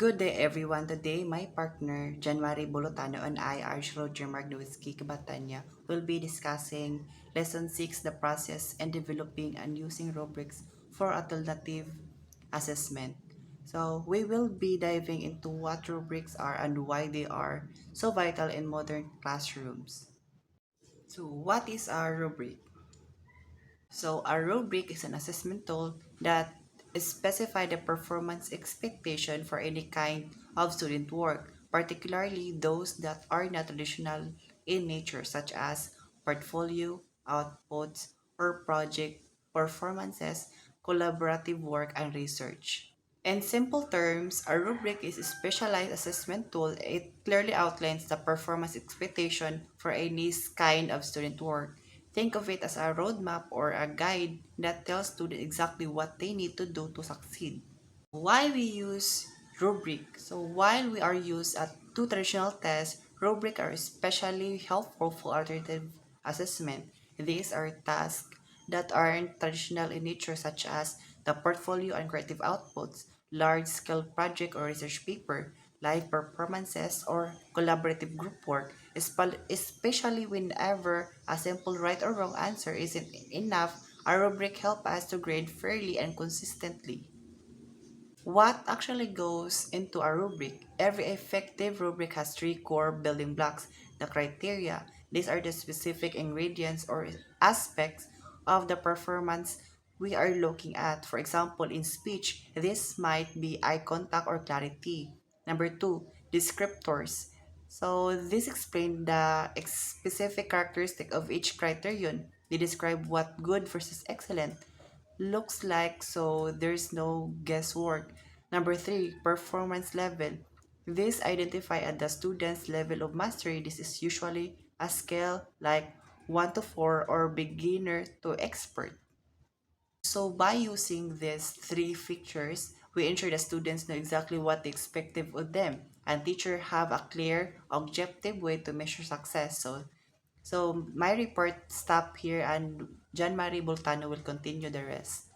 Good day everyone. Today, my partner, Janmari Bolotano, and I, Arch Roger Magnowski Kabatanya, will be discussing Lesson 6, the process and developing and using rubrics for alternative assessment. So, we will be diving into what rubrics are and why they are so vital in modern classrooms. So, what is a rubric? So a rubric is an assessment tool that specifies the performance expectation for any kind of student work, particularly those that are not traditional in nature, such as portfolio, outputs, or project performances, collaborative work, and research. In simple terms, a rubric is a specialized assessment tool. It clearly outlines the performance expectation for any kind of student work. Think of it as a roadmap or a guide that tells students exactly what they need to do to succeed. Why we use rubric? So while we are used at two traditional tests, rubric are especially helpful for alternative assessment. These are tasks that aren't traditional in nature, such as the portfolio and creative outputs, large-scale project or research paper, live performances, or collaborative group work, especially whenever a simple right or wrong answer isn't enough. A rubric helps us to grade fairly and consistently. What actually goes into a rubric? Every effective rubric has three core building blocks. The criteria, these are the specific ingredients or aspects of the performance we are looking at. For example, in speech, this might be eye contact or clarity. Number two, descriptors. So this explain the specific characteristic of each criterion. They describe what good versus excellent looks like, so there's no guesswork. Number three, performance level. This identify at the student's level of mastery. This is usually a scale like 1 to 4 or beginner to expert. So by using these three features, we ensure the students know exactly what they expected of them and teacher have a clear, objective way to measure success. So my report stop here and John Marie Boltano will continue the rest.